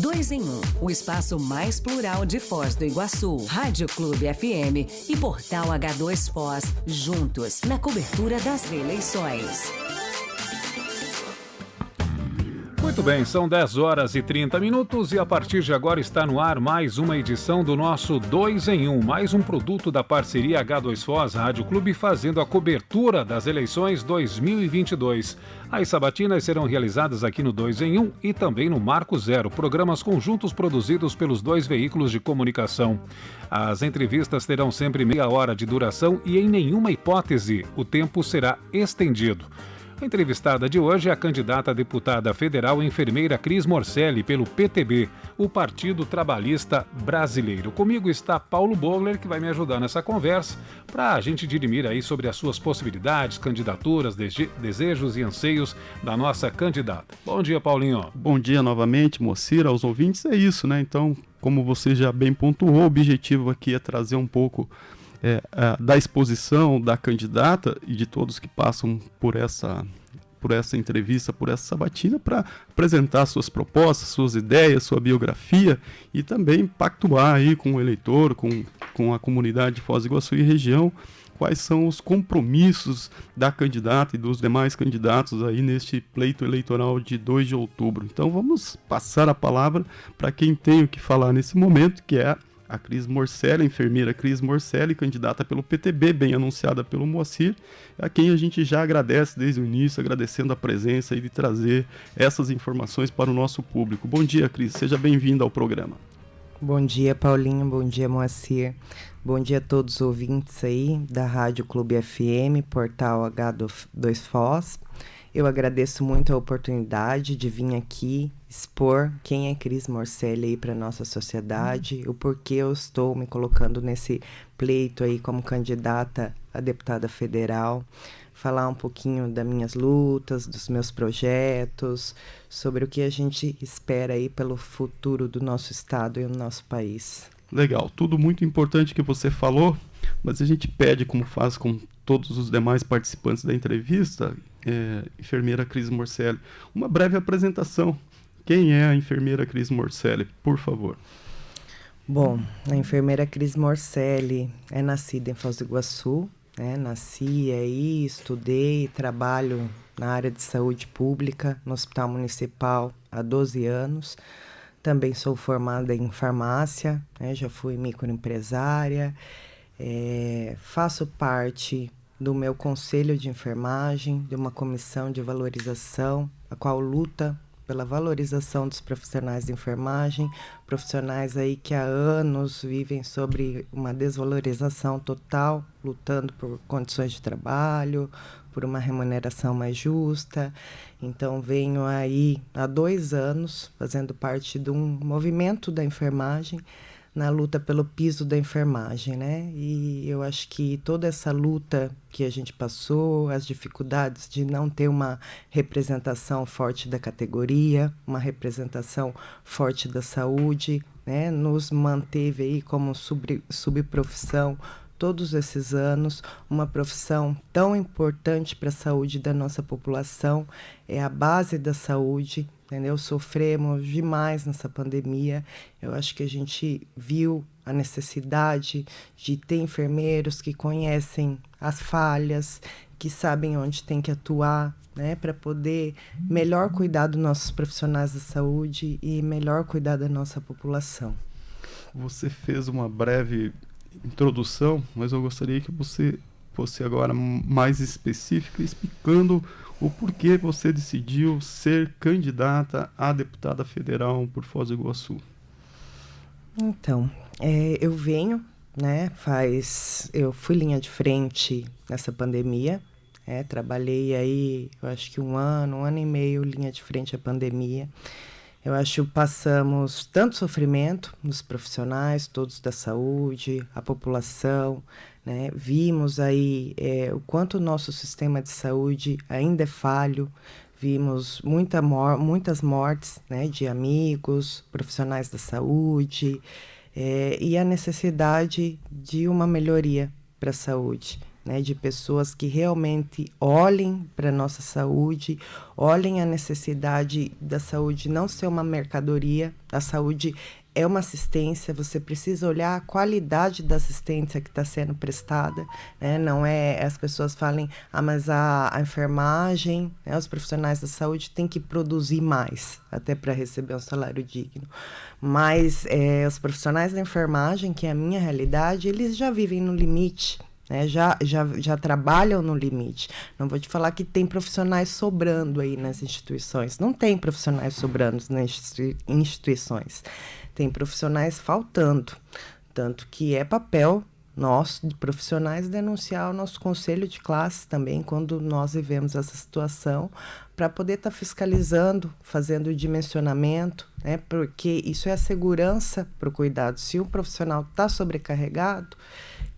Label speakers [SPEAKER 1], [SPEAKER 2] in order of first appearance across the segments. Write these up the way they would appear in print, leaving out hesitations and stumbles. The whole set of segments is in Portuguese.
[SPEAKER 1] 2 em 1, o espaço mais plural de Foz do Iguaçu, Rádio Clube FM e Portal H2 Foz, juntos na cobertura das eleições.
[SPEAKER 2] Muito bem, são 10 horas e 30 minutos e a partir de agora está no ar mais uma edição do nosso 2 em 1, mais um produto da parceria H2 Foz Rádio Clube fazendo a cobertura das eleições 2022. As sabatinas serão realizadas aqui no 2 em 1 e também no Marco Zero, programas conjuntos produzidos pelos dois veículos de comunicação. As entrevistas terão sempre meia hora de duração e em nenhuma hipótese o tempo será estendido. A entrevistada de hoje é a candidata a deputada federal enfermeira Cris Morcelli, pelo PTB, o Partido Trabalhista Brasileiro. Comigo está Paulo Bogler, que vai me ajudar nessa conversa, para a gente dirimir aí sobre as suas possibilidades, candidaturas, desejos e anseios da nossa candidata. Bom dia, Paulinho.
[SPEAKER 3] Bom dia novamente, Moacir, aos ouvintes. É isso, né? Então, como você já bem pontuou, o objetivo aqui é trazer um pouco da exposição da candidata e de todos que passam por essa entrevista, por essa sabatina, para apresentar suas propostas, suas ideias, sua biografia e também pactuar aí com o eleitor, com a comunidade de Foz do Iguaçu e região, quais são os compromissos da candidata e dos demais candidatos aí neste pleito eleitoral de 2 de outubro. Então vamos passar a palavra para quem tem o que falar nesse momento, que é a Cris Morcelli, a enfermeira Cris Morcelli, candidata pelo PTB, bem anunciada pelo Moacir, a quem a gente já agradece desde o início, agradecendo a presença e de trazer essas informações para o nosso público. Bom dia, Cris, seja bem-vinda ao programa.
[SPEAKER 4] Bom dia, Paulinho, bom dia, Moacir, bom dia a todos os ouvintes aí da Rádio Clube FM, Portal H2 Foz. Eu agradeço muito a oportunidade de vir aqui expor quem é Cris Morcelli aí para a nossa sociedade, o porquê eu estou me colocando nesse pleito aí como candidata a deputada federal, falar um pouquinho das minhas lutas, dos meus projetos, sobre o que a gente espera aí pelo futuro do nosso estado e do nosso país.
[SPEAKER 3] Legal, tudo muito importante que você falou, mas a gente pede, como faz com todos os demais participantes da entrevista, enfermeira Cris Morcelli, uma breve apresentação. Quem é a enfermeira Cris Morcelli, por favor?
[SPEAKER 4] Bom, a enfermeira Cris Morcelli é nascida em Foz do Iguaçu, nasci aí, estudei, trabalho na área de saúde pública, no Hospital Municipal há 12 anos. Também sou formada em farmácia, já fui microempresária, faço parte do meu conselho de enfermagem, de uma comissão de valorização, a qual luta pela valorização dos profissionais de enfermagem, profissionais aí que há anos vivem sobre uma desvalorização total, lutando por condições de trabalho, por uma remuneração mais justa. Então venho aí há 2 anos fazendo parte de um movimento da enfermagem, na luta pelo piso da enfermagem, né? E eu acho que toda essa luta que a gente passou, as dificuldades de não ter uma representação forte da categoria, uma representação forte da saúde, né? Nos manteve aí como subprofissão todos esses anos, uma profissão tão importante para a saúde da nossa população, é a base da saúde, entendeu? Sofremos demais nessa pandemia. Eu acho que a gente viu a necessidade de ter enfermeiros que conhecem as falhas, que sabem onde tem que atuar, né, para poder melhor cuidar dos nossos profissionais da saúde e melhor cuidar da nossa população.
[SPEAKER 3] Você fez uma breve introdução, mas eu gostaria que você fosse agora mais específica, explicando o porquê você decidiu ser candidata a deputada federal por Foz do Iguaçu.
[SPEAKER 4] Então, eu venho, né, eu fui linha de frente nessa pandemia, trabalhei aí, eu acho que um ano e meio linha de frente à pandemia. Eu acho que passamos tanto sofrimento nos profissionais, todos da saúde, a população, né? Vimos aí o quanto o nosso sistema de saúde ainda é falho, vimos muitas mortes, né, de amigos, profissionais da saúde, e a necessidade de uma melhoria para a saúde. né, de pessoas que realmente olhem para a nossa saúde, olhem a necessidade da saúde não ser uma mercadoria. A saúde é uma assistência, você precisa olhar a qualidade da assistência que está sendo prestada, né? Não é, as pessoas falem, mas a enfermagem, né, os profissionais da saúde têm que produzir mais, até para receber um salário digno. Mas os profissionais da enfermagem, que é a minha realidade, eles já vivem no limite, né? Já trabalham no limite. Não vou te falar que tem profissionais sobrando aí nas instituições. Não tem profissionais sobrando nas instituições. Tem profissionais faltando. Tanto que é papel nosso, de profissionais, denunciar o nosso conselho de classe também, quando nós vivemos essa situação, para poder estar fiscalizando, fazendo o dimensionamento, né? Porque isso é a segurança para o cuidado. Se um profissional está sobrecarregado,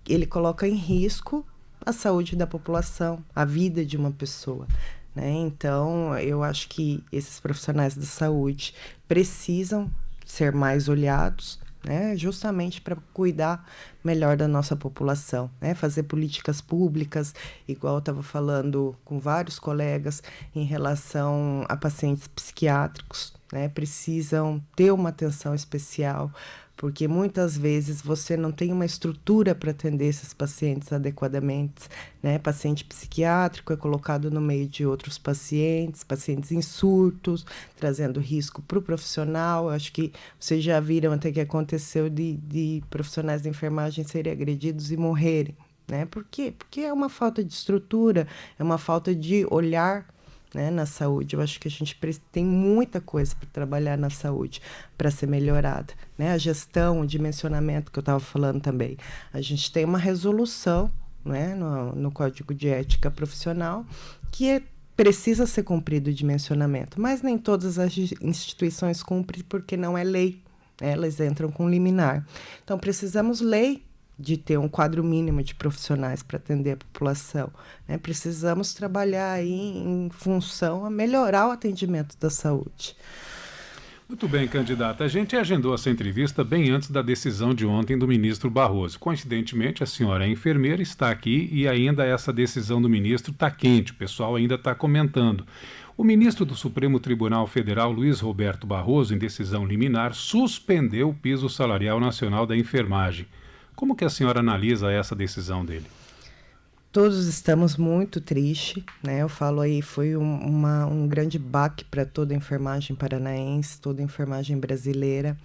[SPEAKER 4] ele coloca em risco a saúde da população, a vida de uma pessoa, né? Então, eu acho que esses profissionais da saúde precisam ser mais olhados, né? Justamente para cuidar melhor da nossa população, né? Fazer políticas públicas, igual eu estava falando com vários colegas, em relação a pacientes psiquiátricos, né? Precisam ter uma atenção especial, porque muitas vezes você não tem uma estrutura para atender esses pacientes adequadamente, né? Paciente psiquiátrico é colocado no meio de outros pacientes em surtos, trazendo risco para o profissional. Eu acho que vocês já viram até que aconteceu de profissionais de enfermagem serem agredidos e morrerem, né? Por quê? Porque é uma falta de estrutura, é uma falta de olhar, né, na saúde. Eu acho que a gente tem muita coisa para trabalhar na saúde, para ser melhorada, né? A gestão, o dimensionamento que eu estava falando também. A gente tem uma resolução, né, no Código de Ética Profissional que precisa ser cumprido o dimensionamento, mas nem todas as instituições cumprem porque não é lei, né? Elas entram com liminar. Então, precisamos lei de ter um quadro mínimo de profissionais para atender a população, né? Precisamos trabalhar aí em função a melhorar o atendimento da saúde.
[SPEAKER 2] Muito bem, candidata. A gente agendou essa entrevista bem antes da decisão de ontem do ministro Barroso. Coincidentemente, a senhora é enfermeira, está aqui e ainda essa decisão do ministro está quente, o pessoal ainda está comentando. O ministro do Supremo Tribunal Federal, Luiz Roberto Barroso, em decisão liminar, suspendeu o piso salarial nacional da enfermagem. Como que a senhora analisa essa decisão dele?
[SPEAKER 4] Todos estamos muito tristes, né? Eu falo aí, foi um grande baque para toda a enfermagem paranaense, toda a enfermagem brasileira,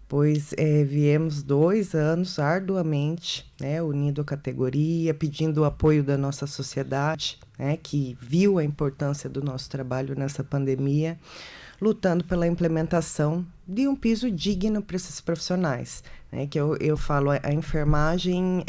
[SPEAKER 4] pois viemos 2 anos arduamente, né, unindo a categoria, pedindo o apoio da nossa sociedade, né, que viu a importância do nosso trabalho nessa pandemia, lutando pela implementação de um piso digno para esses profissionais, né? Que eu falo, a enfermagem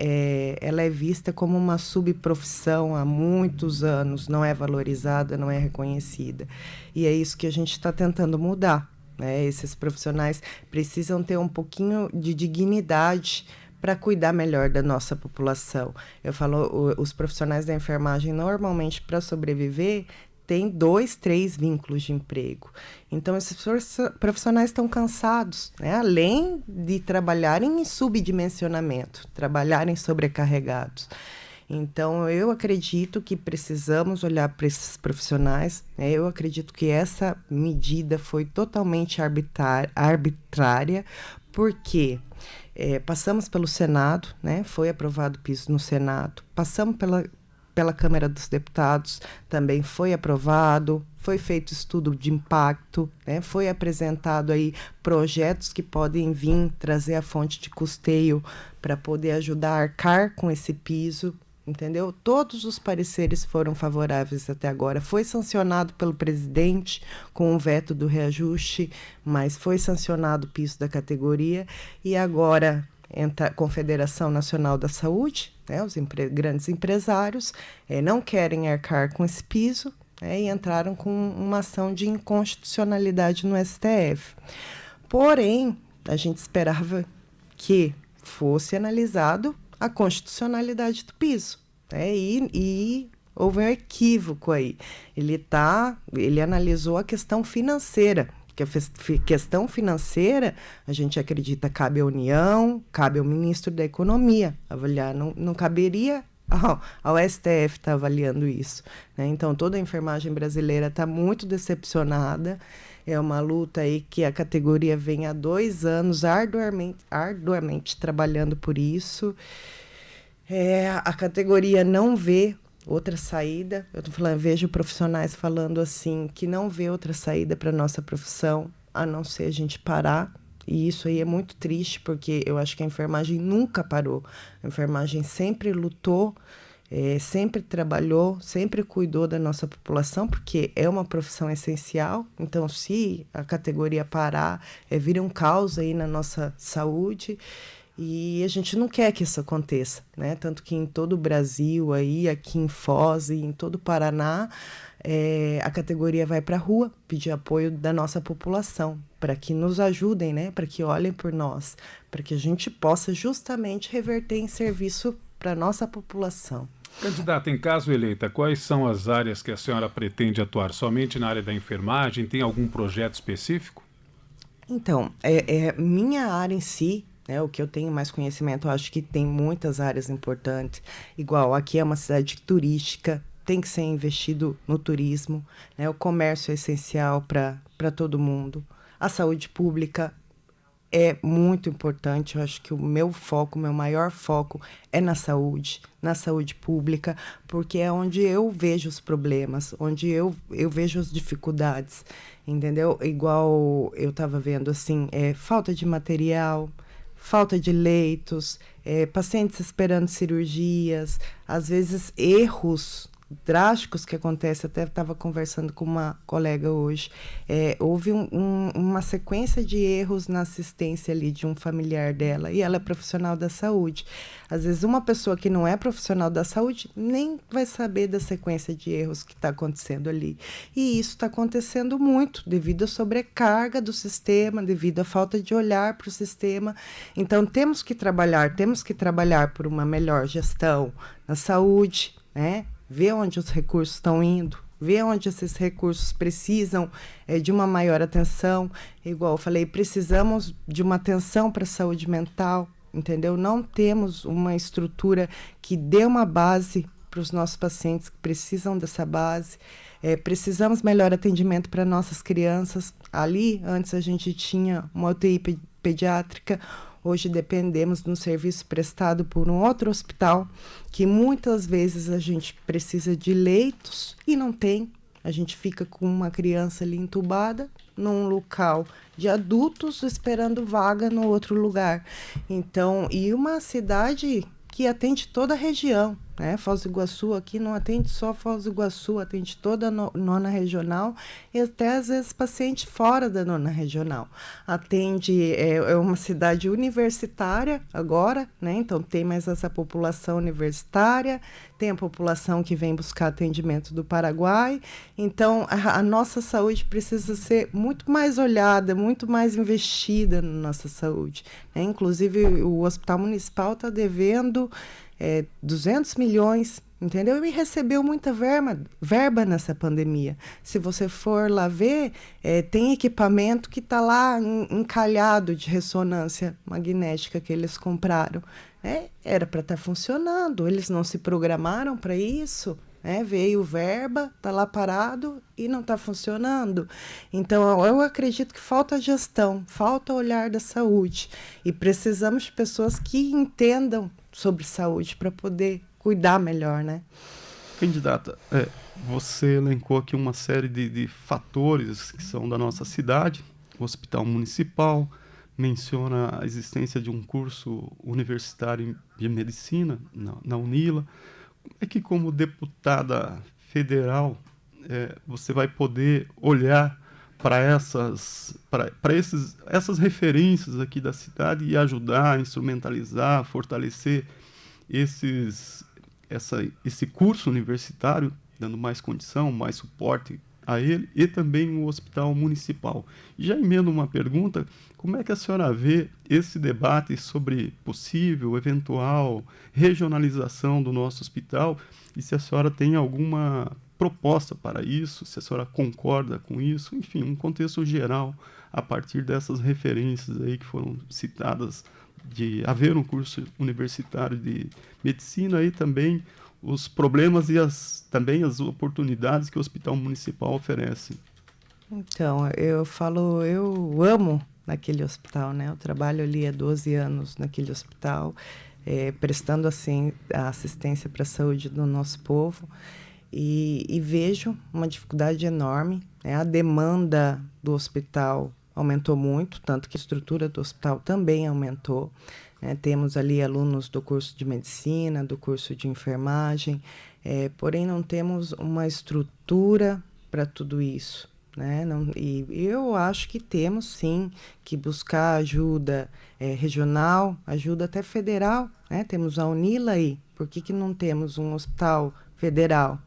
[SPEAKER 4] ela é vista como uma subprofissão há muitos anos, não é valorizada, não é reconhecida. E é isso que a gente está tentando mudar, né? Esses profissionais precisam ter um pouquinho de dignidade para cuidar melhor da nossa população. Eu falo, os profissionais da enfermagem, normalmente, para sobreviver, tem 2, 3 vínculos de emprego. Então, esses profissionais estão cansados, né? Além de trabalharem em subdimensionamento, trabalharem sobrecarregados. Então, eu acredito que precisamos olhar para esses profissionais, né? Eu acredito que essa medida foi totalmente arbitrária, porque passamos pelo Senado, né? Foi aprovado o piso no Senado, passamos pela Câmara dos Deputados, também foi aprovado, foi feito estudo de impacto, né? Foi apresentado aí projetos que podem vir trazer a fonte de custeio para poder ajudar a arcar com esse piso, entendeu? Todos os pareceres foram favoráveis até agora. Foi sancionado pelo presidente com o veto do reajuste, mas foi sancionado o piso da categoria e agora entra a Confederação Nacional da Saúde, né, os grandes empresários não querem arcar com esse piso, né, e entraram com uma ação de inconstitucionalidade no STF. Porém, a gente esperava que fosse analisado a constitucionalidade do piso, né, e houve um equívoco aí. Ele analisou a questão financeira, que a questão financeira, a gente acredita, cabe à União, cabe ao ministro da Economia avaliar. Não caberia ao STF está avaliando isso, né? Então, toda a enfermagem brasileira está muito decepcionada. É uma luta aí que a categoria vem há 2 anos arduamente trabalhando por isso. A categoria não vê outra saída. Eu estou falando, vejo profissionais falando assim, que não vê outra saída para a nossa profissão, a não ser a gente parar. E isso aí é muito triste, porque eu acho que a enfermagem nunca parou. A enfermagem sempre lutou, sempre trabalhou, sempre cuidou da nossa população, porque é uma profissão essencial. Então, se a categoria parar, vira um caos aí na nossa saúde. E a gente não quer que isso aconteça, né? Tanto que em todo o Brasil, aí, aqui em Foz e em todo o Paraná, a categoria vai para a rua pedir apoio da nossa população, para que nos ajudem, né? Para que olhem por nós, para que a gente possa justamente reverter em serviço para a nossa população.
[SPEAKER 2] Candidata, em caso eleita, quais são as áreas que a senhora pretende atuar? Somente na área da enfermagem? Tem algum projeto específico?
[SPEAKER 4] Então, minha área em si, né, o que eu tenho mais conhecimento, eu acho que tem muitas áreas importantes. Igual, aqui é uma cidade turística, tem que ser investido no turismo, né? O comércio é essencial para todo mundo. A saúde pública é muito importante. Eu acho que o meu maior foco é na saúde pública, porque é onde eu vejo os problemas, onde eu vejo as dificuldades, entendeu? Igual eu estava vendo, assim, falta de material, falta de leitos, pacientes esperando cirurgias, às vezes erros drásticos que acontecem. Até estava conversando com uma colega hoje. Houve uma sequência de erros na assistência ali de um familiar dela, e ela é profissional da saúde. Às vezes uma pessoa que não é profissional da saúde nem vai saber da sequência de erros que está acontecendo ali. E isso está acontecendo muito devido à sobrecarga do sistema, devido à falta de olhar para o sistema. Então temos que trabalhar por uma melhor gestão na saúde, né? Ver onde os recursos estão indo, ver onde esses recursos precisam de uma maior atenção. Igual eu falei, precisamos de uma atenção para a saúde mental, entendeu? Não temos uma estrutura que dê uma base para os nossos pacientes que precisam dessa base. Precisamos melhor atendimento para nossas crianças. Ali, antes a gente tinha uma UTI pediátrica. Hoje dependemos de um serviço prestado por um outro hospital, que muitas vezes a gente precisa de leitos e não tem. A gente fica com uma criança ali entubada num local de adultos esperando vaga no outro lugar. Então, e uma cidade que atende toda a região, né? Foz do Iguaçu aqui não atende só Foz do Iguaçu, atende toda a nona regional e até às vezes paciente fora da nona regional. Atende, é uma cidade universitária agora, né? Então tem mais essa população universitária, tem a população que vem buscar atendimento do Paraguai. Então a nossa saúde precisa ser muito mais olhada, muito mais investida na nossa saúde, né? Inclusive o Hospital Municipal está devendo 200 milhões, entendeu? E recebeu muita verba nessa pandemia. Se você for lá ver, tem equipamento que está lá encalhado de ressonância magnética que eles compraram. Era para estar funcionando, eles não se programaram para isso. Veio verba, está lá parado e não está funcionando. Então, eu acredito que falta gestão, falta olhar da saúde. E precisamos de pessoas que entendam sobre saúde para poder cuidar melhor, né?
[SPEAKER 3] Candidata, você elencou aqui uma série de fatores que são da nossa cidade, o Hospital Municipal, menciona a existência de um curso universitário de medicina na Unila. Como é que, como deputada federal, você vai poder olhar para essas referências aqui da cidade e ajudar, instrumentalizar, fortalecer esse curso universitário, dando mais condição, mais suporte a ele, e também o hospital municipal? Já emendo uma pergunta: como é que a senhora vê esse debate sobre possível, eventual regionalização do nosso hospital, e se a senhora tem alguma proposta para isso, se a senhora concorda com isso, enfim, um contexto geral a partir dessas referências aí que foram citadas de haver um curso universitário de medicina e também os problemas e também as oportunidades que o Hospital Municipal oferece.
[SPEAKER 4] Então, eu amo naquele hospital, né? Eu trabalho ali há 12 anos naquele hospital, prestando assim a assistência para a saúde do nosso povo e vejo uma dificuldade enorme, né? A demanda do hospital aumentou muito, tanto que a estrutura do hospital também aumentou, né? Temos ali alunos do curso de medicina, do curso de enfermagem, porém não temos uma estrutura para tudo isso, né? E eu acho que temos sim que buscar ajuda regional, ajuda até federal, né? Temos a UNILA aí, por que não temos um hospital federal?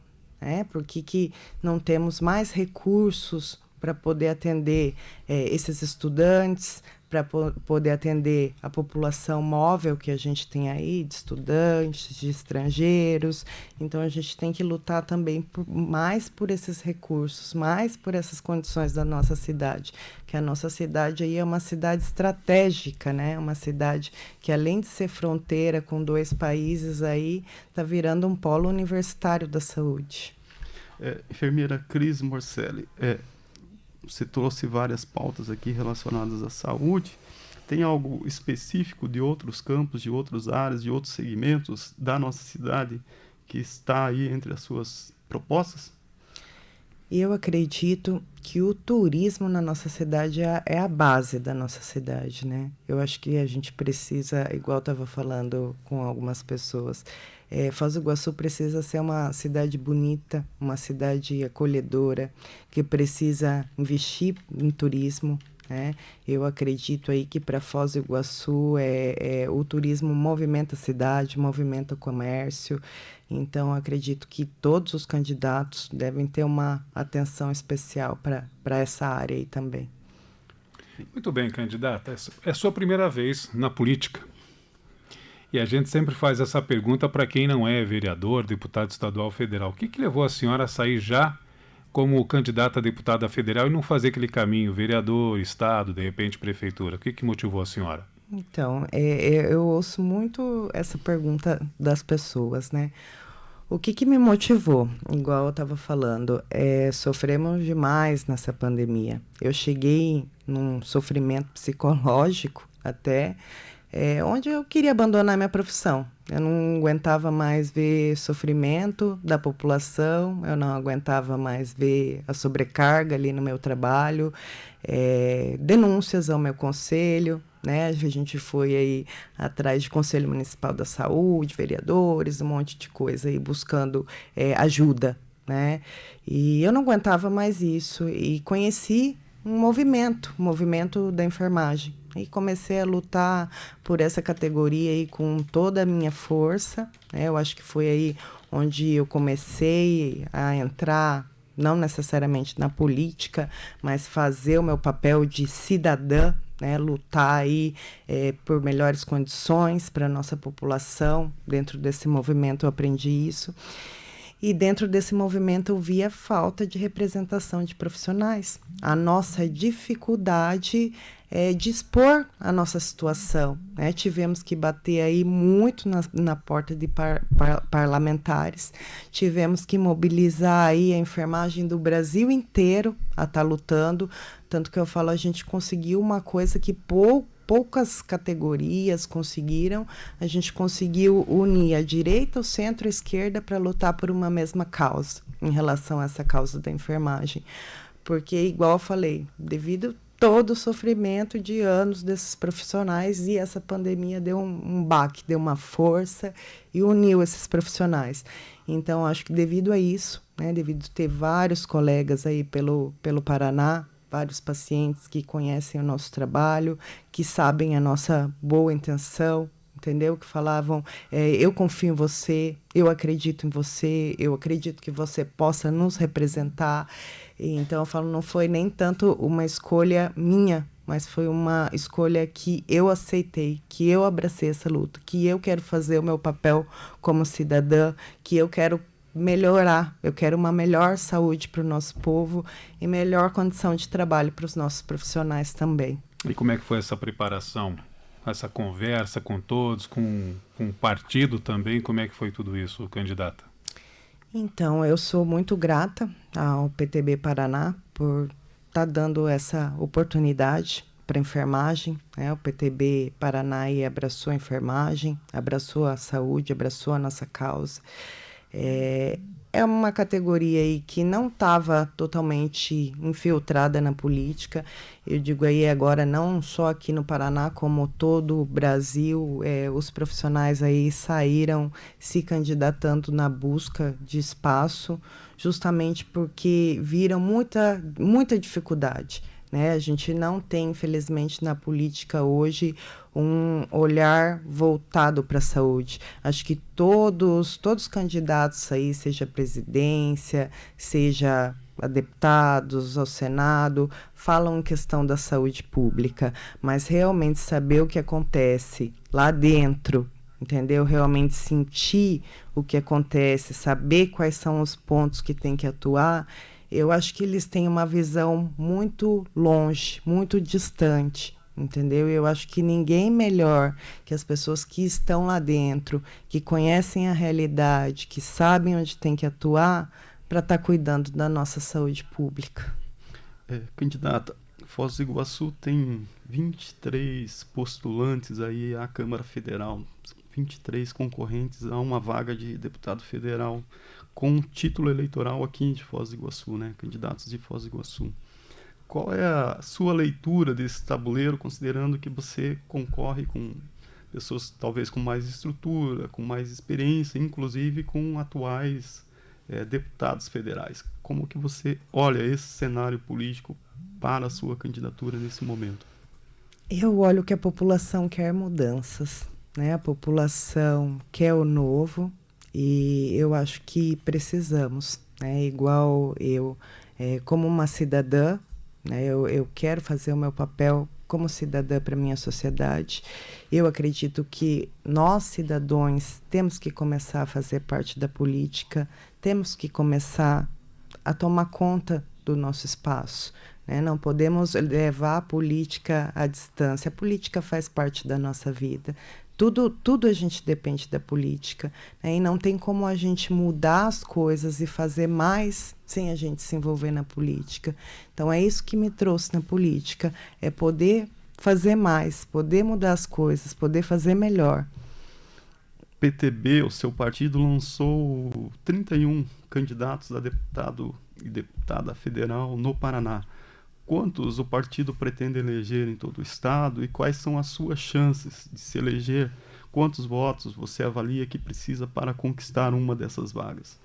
[SPEAKER 4] Por que não temos mais recursos para poder atender esses estudantes, para poder atender a população móvel que a gente tem aí, de estudantes, de estrangeiros. Então, a gente tem que lutar também mais por esses recursos, mais por essas condições da nossa cidade, que a nossa cidade aí é uma cidade estratégica, né? Uma cidade que, além de ser fronteira com 2 países, aí está virando um polo universitário da saúde.
[SPEAKER 3] Enfermeira Cris Morcelli, você trouxe várias pautas aqui relacionadas à saúde. Tem algo específico de outros campos, de outras áreas, de outros segmentos da nossa cidade que está aí entre as suas propostas?
[SPEAKER 4] Eu acredito que o turismo na nossa cidade é a base da nossa cidade, né? Eu acho que a gente precisa, igual eu estava falando com algumas pessoas, Foz do Iguaçu precisa ser uma cidade bonita, uma cidade acolhedora, que precisa investir em turismo, né? Eu acredito aí que para Foz do Iguaçu o turismo movimenta a cidade, movimenta o comércio. Então, acredito que todos os candidatos devem ter uma atenção especial para essa área aí também.
[SPEAKER 2] Muito bem, candidata. É sua primeira vez na política. E a gente sempre faz essa pergunta para quem não é vereador, deputado estadual, federal. O que levou a senhora a sair já como candidata a deputada federal e não fazer aquele caminho, vereador, estado, de repente prefeitura? O que motivou a senhora?
[SPEAKER 4] Então, eu ouço muito essa pergunta das pessoas, né? O que me motivou? Igual eu estava falando, sofremos demais nessa pandemia. Eu cheguei num sofrimento psicológico até, onde eu queria abandonar minha profissão. Eu não aguentava mais ver sofrimento da população, eu não aguentava mais ver a sobrecarga ali no meu trabalho, denúncias ao meu conselho, né? A gente foi aí atrás de Conselho Municipal da Saúde, vereadores, um monte de coisa aí buscando ajuda, né? E eu não aguentava mais isso e conheci um movimento da enfermagem. E comecei a lutar por essa categoria aí com toda a minha força, né? Eu acho que foi aí onde eu comecei a entrar, não necessariamente na política, mas fazer o meu papel de cidadã, né? Lutar aí por melhores condições para a nossa população. Dentro desse movimento eu aprendi isso. E dentro desse movimento eu vi a falta de representação de profissionais. A nossa dificuldade de expor a nossa situação, né? Tivemos que bater aí muito na porta de parlamentares, tivemos que mobilizar aí a enfermagem do Brasil inteiro a estar lutando, tanto que eu falo, a gente conseguiu uma coisa que poucas categorias conseguiram. A gente conseguiu unir a direita, o centro e a esquerda para lutar por uma mesma causa, em relação a essa causa da enfermagem. Porque, igual eu falei, devido todo o sofrimento de anos desses profissionais, e essa pandemia deu um baque, deu uma força e uniu esses profissionais. Então, acho que devido a isso, né, devido a ter vários colegas aí pelo Paraná, vários pacientes que conhecem o nosso trabalho, que sabem a nossa boa intenção, entendeu? Que falavam, eu confio em você, eu acredito em você, eu acredito que você possa nos representar. Então, eu falo, não foi nem tanto uma escolha minha, mas foi uma escolha que eu aceitei, que eu abracei essa luta, que eu quero fazer o meu papel como cidadã, que eu quero melhorar, eu quero uma melhor saúde para o nosso povo e melhor condição de trabalho para os nossos profissionais também.
[SPEAKER 2] E como é que foi essa preparação essa conversa com todos, com o partido também? Como é que foi tudo isso, candidata?
[SPEAKER 4] Então, eu sou muito grata ao PTB Paraná por estar dando essa oportunidade para a enfermagem, né? O PTB Paraná aí abraçou a enfermagem, abraçou a saúde, abraçou a nossa causa. É uma categoria aí que não estava totalmente infiltrada na política. Eu digo aí agora, não só aqui no Paraná, como todo o Brasil, os profissionais aí saíram se candidatando na busca de espaço, justamente porque viram muita dificuldade, né? A gente não tem, infelizmente, na política hoje um olhar voltado para a saúde. Acho que todos os candidatos aí, seja a presidência, seja a deputados, ao Senado, falam em questão da saúde pública, mas realmente saber o que acontece lá dentro, entendeu? Realmente sentir o que acontece, saber quais são os pontos que tem que atuar. Eu acho que eles têm uma visão muito longe, muito distante, entendeu? Eu acho que ninguém melhor que as pessoas que estão lá dentro, que conhecem a realidade, que sabem onde tem que atuar, para estar cuidando da nossa saúde pública.
[SPEAKER 3] Candidata, Foz do Iguaçu tem 23 postulantes aí à Câmara Federal, 23 concorrentes a uma vaga de deputado federal com título eleitoral aqui de Foz do Iguaçu, né? Candidatos de Foz do Iguaçu. Qual é a sua leitura desse tabuleiro, considerando que você concorre com pessoas talvez com mais estrutura, com mais experiência, inclusive com atuais deputados federais? Como que você olha esse cenário político para a sua candidatura nesse momento?
[SPEAKER 4] Eu olho que a população quer mudanças, né? A população quer o novo e eu acho que precisamos, né? Igual eu, como uma cidadã, né? Eu quero fazer o meu papel como cidadã para a minha sociedade. Eu acredito que nós, cidadãos, temos que começar a fazer parte da política, temos que começar a tomar conta do nosso espaço, né? Não podemos levar a política à distância. A política faz parte da nossa vida. Tudo a gente depende da política, né? E não tem como a gente mudar as coisas e fazer mais sem a gente se envolver na política. Então, é isso que me trouxe na política, é poder fazer mais, poder mudar as coisas, poder fazer melhor.
[SPEAKER 3] PTB, o seu partido, lançou 31 candidatos a deputado e deputada federal no Paraná. Quantos o partido pretende eleger em todo o estado e quais são as suas chances de se eleger? Quantos votos você avalia que precisa para conquistar uma dessas vagas?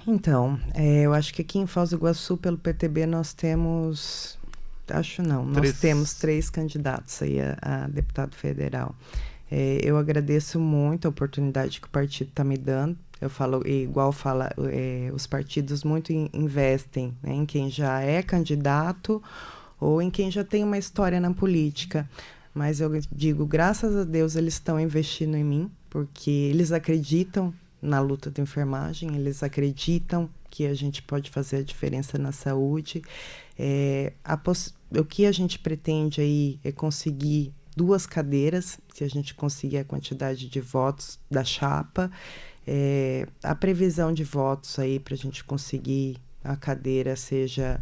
[SPEAKER 4] Então, eu acho que aqui em Foz do Iguaçu, pelo PTB, nós temos... Nós temos 3 candidatos aí a deputado federal. Eu agradeço muito a oportunidade que o partido está me dando. Eu falo, os partidos muito investem, né, em quem já é candidato ou em quem já tem uma história na política. Mas eu digo, graças a Deus, eles estão investindo em mim, porque eles acreditam na luta da enfermagem, eles acreditam que a gente pode fazer a diferença na saúde. O que a gente pretende aí é conseguir 2 cadeiras, se a gente conseguir a quantidade de votos da chapa. A previsão de votos aí para a gente conseguir a cadeira seja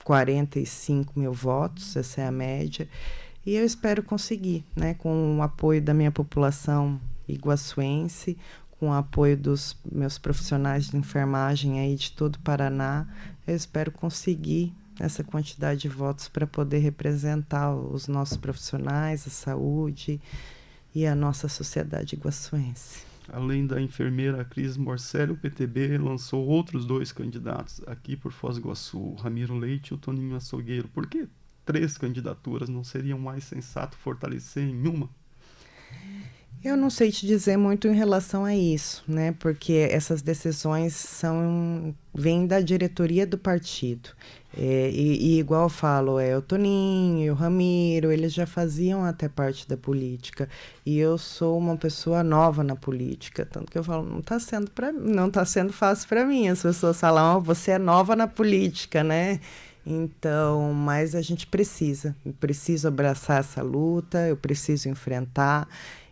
[SPEAKER 4] 45 mil votos, essa é a média, e eu espero conseguir, né, com o apoio da minha população iguaçuense, com o apoio dos meus profissionais de enfermagem aí de todo o Paraná, eu espero conseguir essa quantidade de votos para poder representar os nossos profissionais, a saúde e a nossa sociedade iguaçuense.
[SPEAKER 3] Além da enfermeira Cris Morcelli, o PTB lançou outros 2 candidatos aqui por Foz do Iguaçu, o Ramiro Leite e o Toninho Açougueiro. Por que 3 candidaturas? Não seria mais sensato fortalecer em uma?
[SPEAKER 4] Eu não sei te dizer muito em relação a isso, né? Porque essas decisões vêm da diretoria do partido. E igual eu falo, o Toninho e o Ramiro, eles já faziam até parte da política. E eu sou uma pessoa nova na política, tanto que eu falo, não está sendo fácil para mim. As pessoas falam, você é nova na política, né? Então, mas a gente eu preciso abraçar essa luta, eu preciso enfrentar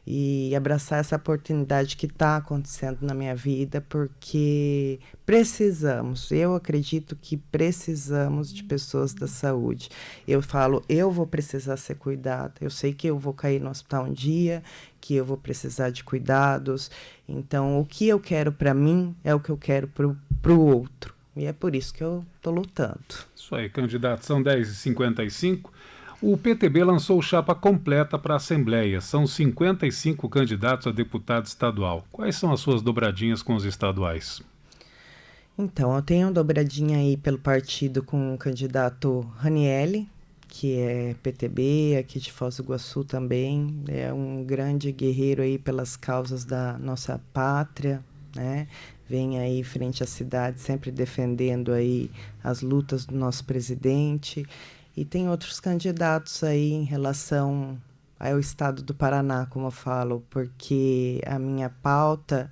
[SPEAKER 4] e abraçar essa oportunidade que está acontecendo na minha vida, porque eu acredito que precisamos de pessoas da saúde. Eu falo, eu vou precisar ser cuidada, eu sei que eu vou cair no hospital um dia, que eu vou precisar de cuidados, então o que eu quero para mim é o que eu quero para o outro, e é por isso que eu estou lutando.
[SPEAKER 2] Isso aí, candidato, são 10h55. O PTB lançou chapa completa para a Assembleia. São 55 candidatos a deputado estadual. Quais são as suas dobradinhas com os estaduais?
[SPEAKER 4] Então, eu tenho dobradinha aí pelo partido com o candidato Raniele, que é PTB, aqui de Foz do Iguaçu também. É um grande guerreiro aí pelas causas da nossa pátria, né? Vem aí frente à cidade sempre defendendo aí as lutas do nosso presidente. E tem outros candidatos aí em relação ao estado do Paraná, como eu falo, porque a minha pauta,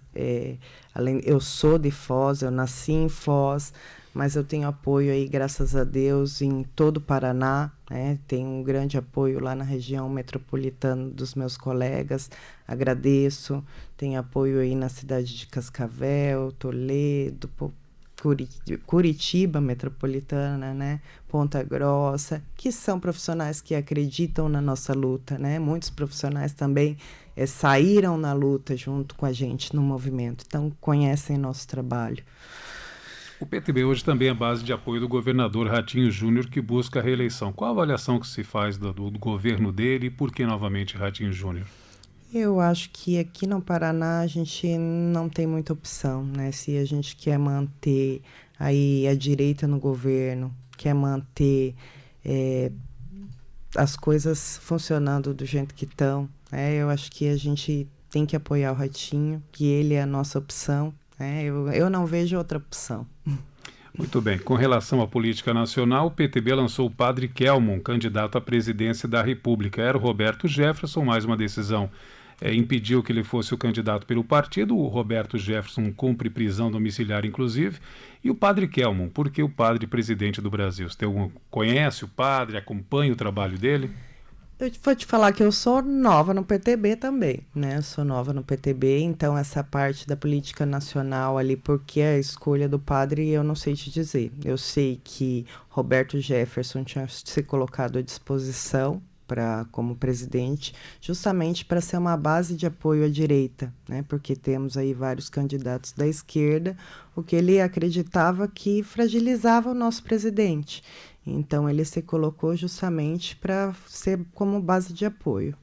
[SPEAKER 4] eu sou de Foz, eu nasci em Foz, mas eu tenho apoio aí, graças a Deus, em todo o Paraná, né? Tenho um grande apoio lá na região metropolitana dos meus colegas, agradeço. Tenho apoio aí na cidade de Cascavel, Toledo, Curitiba metropolitana, né? Ponta Grossa, que são profissionais que acreditam na nossa luta, né? Muitos profissionais também saíram na luta junto com a gente no movimento, então conhecem nosso trabalho.
[SPEAKER 2] O PTB hoje também é base de apoio do governador Ratinho Júnior, que busca a reeleição. Qual a avaliação que se faz do governo dele e por que novamente Ratinho Júnior?
[SPEAKER 4] Eu acho que aqui no Paraná a gente não tem muita opção, né? Se a gente quer manter aí a direita no governo, quer manter as coisas funcionando do jeito que estão, né? Eu acho que a gente tem que apoiar o Ratinho, que ele é a nossa opção, né? Eu não vejo outra opção.
[SPEAKER 2] Muito bem. Com relação à política nacional, o PTB lançou o padre Kelmon, candidato à presidência da República. Era o Roberto Jefferson, mais uma decisão impediu que ele fosse o candidato pelo partido. O Roberto Jefferson cumpre prisão domiciliar, inclusive. E o padre Kelmon, por que o padre presidente do Brasil? Você conhece o padre, acompanha o trabalho dele?
[SPEAKER 4] Eu vou te falar que eu sou nova no PTB também, né? Eu sou nova no PTB, então essa parte da política nacional ali, porque a escolha do padre, eu não sei te dizer. Eu sei que Roberto Jefferson tinha se colocado à disposição como presidente, justamente para ser uma base de apoio à direita, né? Porque temos aí vários candidatos da esquerda, o que ele acreditava que fragilizava o nosso presidente. Então, ele se colocou justamente para ser como base de apoio.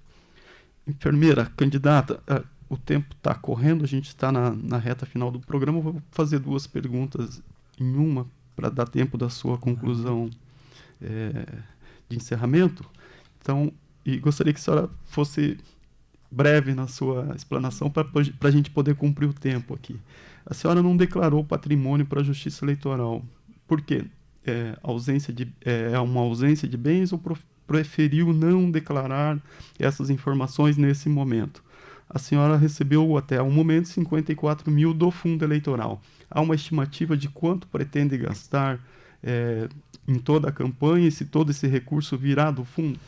[SPEAKER 3] Enfermeira, candidata, o tempo está correndo, a gente está na reta final do programa. Eu vou fazer duas perguntas em uma, para dar tempo da sua conclusão de encerramento. Então, e gostaria que a senhora fosse breve na sua explanação para a gente poder cumprir o tempo aqui. A senhora não declarou patrimônio para a Justiça Eleitoral. Por quê? É uma ausência de bens ou preferiu não declarar essas informações nesse momento? A senhora recebeu até o momento 54 mil do fundo eleitoral. Há uma estimativa de quanto pretende gastar em toda a campanha e se todo esse recurso virá do fundo?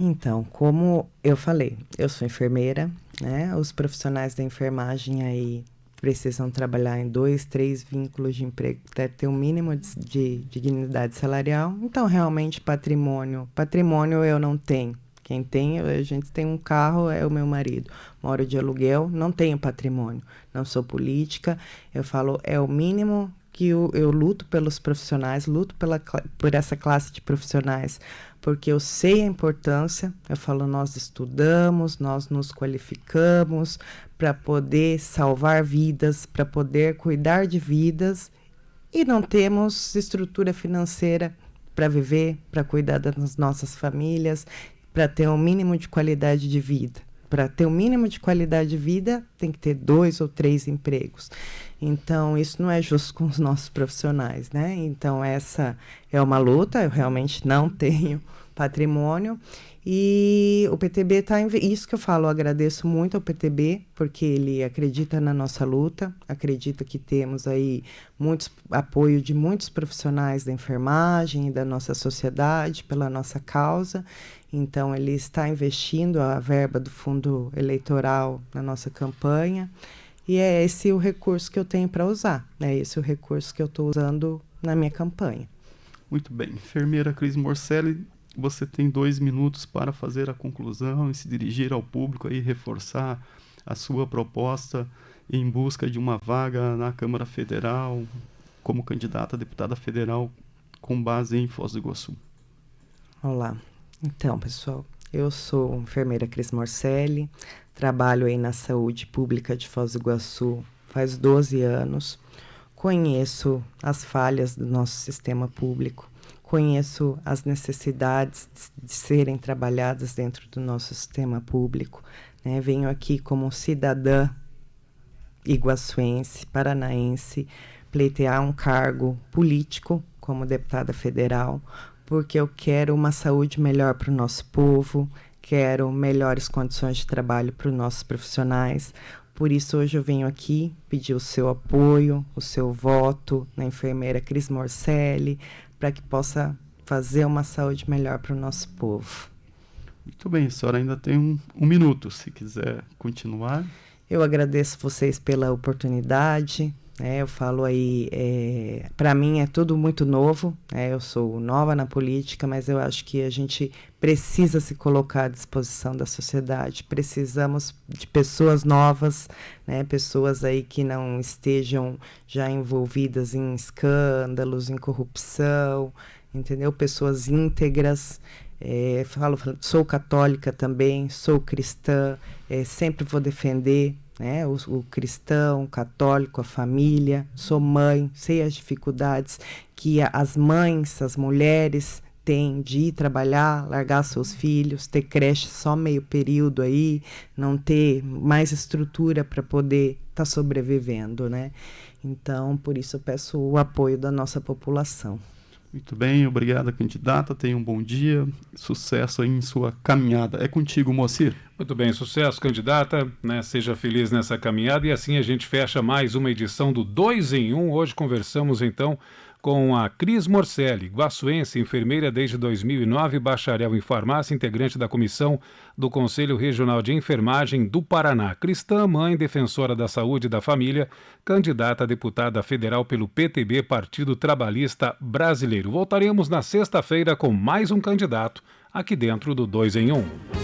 [SPEAKER 4] Então, como eu falei, eu sou enfermeira, né? Os profissionais da enfermagem aí precisam trabalhar em 2, 3 vínculos de emprego, deve ter um mínimo de dignidade salarial. Então, realmente, patrimônio eu não tenho. Quem tem, a gente tem um carro, é o meu marido. Moro de aluguel, não tenho patrimônio. Não sou política, eu falo, é o mínimo que eu luto pelos profissionais, luto por essa classe de profissionais, porque eu sei a importância, eu falo, nós estudamos, nós nos qualificamos para poder salvar vidas, para poder cuidar de vidas e não temos estrutura financeira para viver, para cuidar das nossas famílias, para ter um mínimo de qualidade de vida. Para ter um mínimo de qualidade de vida, tem que ter 2 ou 3 empregos. Então, isso não é justo com os nossos profissionais, né? Então, essa é uma luta, eu realmente não tenho patrimônio. E o PTB está... Isso que eu falo, eu agradeço muito ao PTB, porque ele acredita na nossa luta, acredita que temos aí apoio de muitos profissionais da enfermagem e da nossa sociedade pela nossa causa. Então, ele está investindo a verba do fundo eleitoral na nossa campanha. E é esse o recurso que eu tenho para usar, é esse o recurso que eu estou usando na minha campanha.
[SPEAKER 3] Muito bem. Enfermeira Cris Morcelli, você tem 2 minutos para fazer a conclusão e se dirigir ao público e reforçar a sua proposta em busca de uma vaga na Câmara Federal como candidata a deputada federal com base em Foz do Iguaçu.
[SPEAKER 4] Olá. Então, pessoal, eu sou enfermeira Cris Morcelli, trabalho aí na saúde pública de Foz do Iguaçu faz 12 anos, conheço as falhas do nosso sistema público, conheço as necessidades de serem trabalhadas dentro do nosso sistema público, né? Venho aqui como cidadã iguaçuense, paranaense, pleitear um cargo político como deputada federal, porque eu quero uma saúde melhor para o nosso povo, quero melhores condições de trabalho para os nossos profissionais. Por isso, hoje eu venho aqui pedir o seu apoio, o seu voto na enfermeira Cris Morcelli, para que possa fazer uma saúde melhor para o nosso povo.
[SPEAKER 3] Muito bem, a senhora ainda tem um minuto, se quiser continuar.
[SPEAKER 4] Eu agradeço vocês pela oportunidade. Eu falo aí, para mim é tudo muito novo, eu sou nova na política, mas eu acho que a gente precisa se colocar à disposição da sociedade, precisamos de pessoas novas, pessoas aí que não estejam já envolvidas em escândalos, em corrupção, entendeu? Pessoas íntegras. Sou católica também, sou cristã, sempre vou defender o cristão, o católico, a família. Sou mãe, sei as dificuldades que as mães, as mulheres têm de ir trabalhar, largar seus filhos, ter creche só meio período aí, não ter mais estrutura para poder estar sobrevivendo, né? Então, por isso eu peço o apoio da nossa população.
[SPEAKER 3] Muito bem, obrigada, candidata. Tenha um bom dia, sucesso aí em sua caminhada. É contigo, Moacir.
[SPEAKER 2] Muito bem, sucesso, candidata, Seja feliz nessa caminhada e assim a gente fecha mais uma edição do 2 em 1. Hoje conversamos então com a Cris Morcelli, iguaçuense, enfermeira desde 2009, bacharel em farmácia, integrante da comissão do Conselho Regional de Enfermagem do Paraná. Cristã, mãe, defensora da saúde e da família, candidata a deputada federal pelo PTB, Partido Trabalhista Brasileiro. Voltaremos na sexta-feira com mais um candidato aqui dentro do 2 em 1.